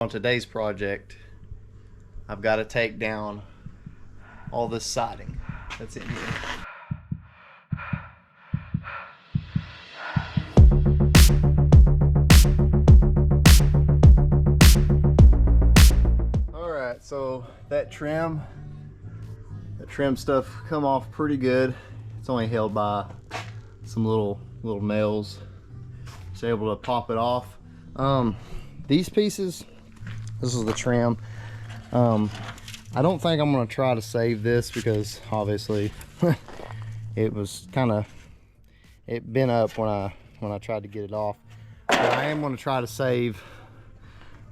On today's project, I've got to take down all this siding that's in here. Alright, so that trim stuff come off pretty good. It's only held by some little nails. Just able to pop it off. These pieces, this is the trim. I don't think I'm gonna try to save this because obviously it was it bent up when I tried to get it off. But I am gonna try to save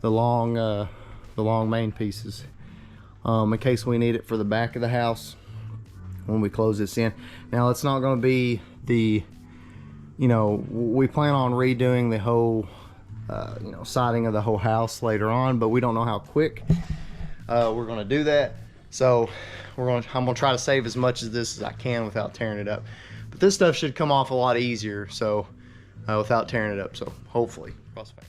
the long main pieces in case we need it for the back of the house when we close this in. Now it's not gonna be the, we plan on redoing the whole siding of the whole house later on, but we don't know how quick we're going to do that. So I'm going to try to save as much of this as I can without tearing it up. But this stuff should come off a lot easier, so without tearing it up. So hopefully, cross fingers.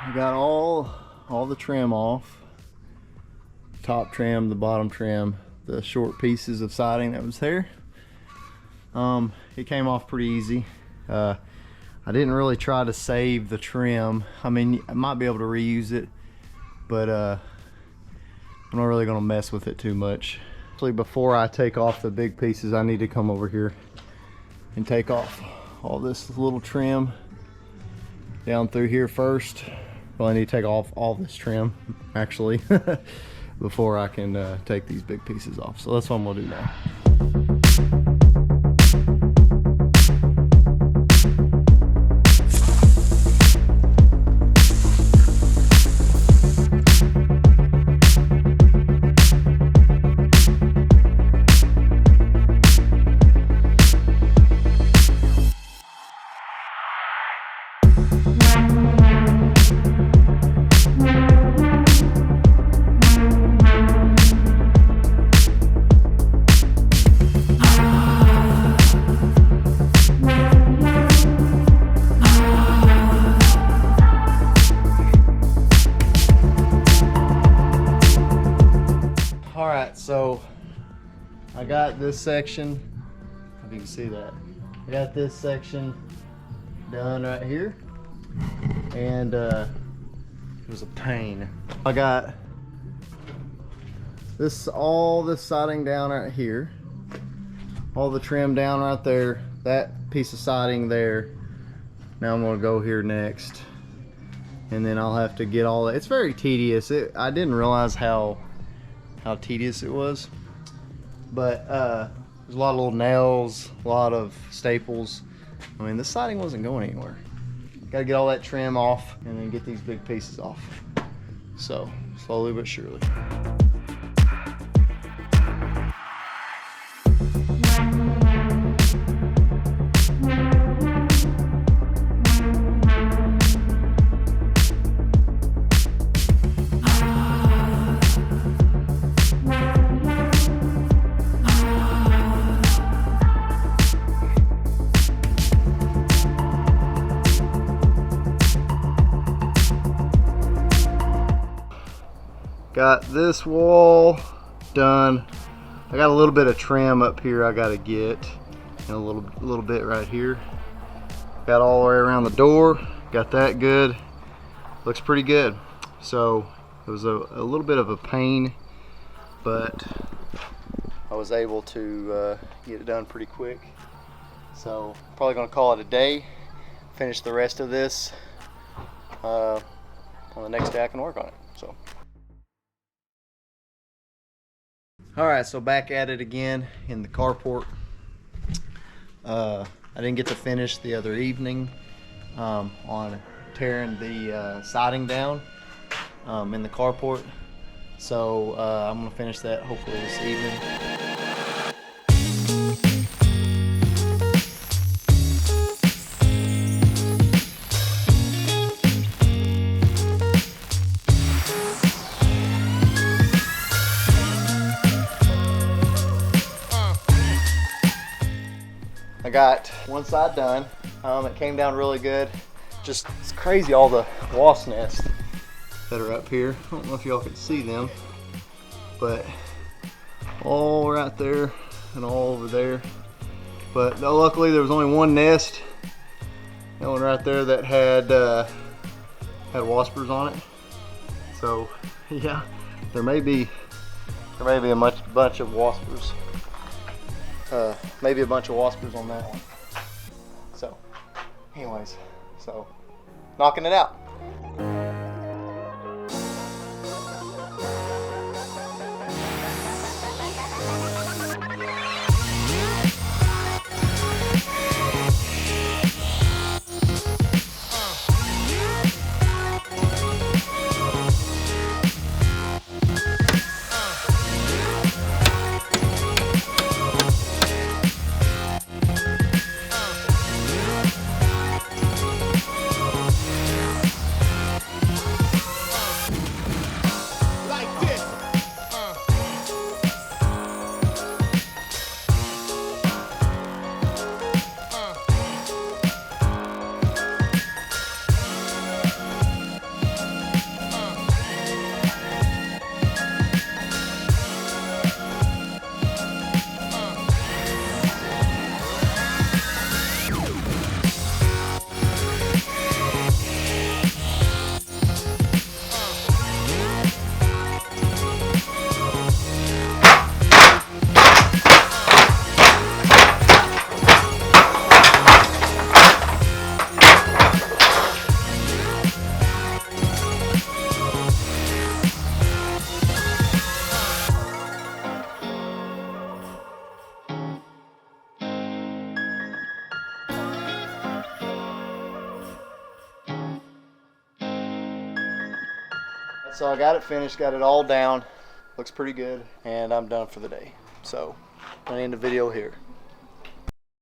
I got all the trim off. Top trim, the bottom trim, the short pieces of siding that was there. It came off pretty easy. I didn't really try to save the trim. I mean, I might be able to reuse it, but I'm not really gonna mess with it too much. Actually, before I take off the big pieces, I need to come over here and take off all this little trim down through here first. Well, I need to take off all this trim, actually, before I can take these big pieces off. So that's what I'm gonna do now. So I got this section, if you can see that. I got this section done right here, and it was a pain. I got all this siding down right here, all the trim down right there, that piece of siding there. Now I'm gonna go here next, and then I'll have to get all that. It's very tedious. I didn't realize how tedious it was, but there's a lot of little nails, a lot of staples. I mean, the siding wasn't going anywhere. Gotta get all that trim off and then get these big pieces off. So slowly but surely. Got this wall done. I got a little bit of trim up here I gotta get, and a little bit right here. Got all the way around the door, got that good. Looks pretty good. So it was a little bit of a pain, but I was able to get it done pretty quick. So probably gonna call it a day, finish the rest of this. On the next day I can work on it. So. Alright, so back at it again in the carport. I didn't get to finish the other evening on tearing the siding down in the carport. So I'm going to finish that hopefully this evening. got one side done. It came down really good. Just, it's crazy all the wasp nests that are up here. I don't know if y'all can see them, but all right there and all over there. But luckily there was only one nest, that one right there, that had waspers on it. So yeah, there may be a bunch of waspers. Maybe a bunch of waspers on that one. So anyways, so knocking it out. So I got it finished, got it all down, looks pretty good, and I'm done for the day. So I'm gonna end the video here.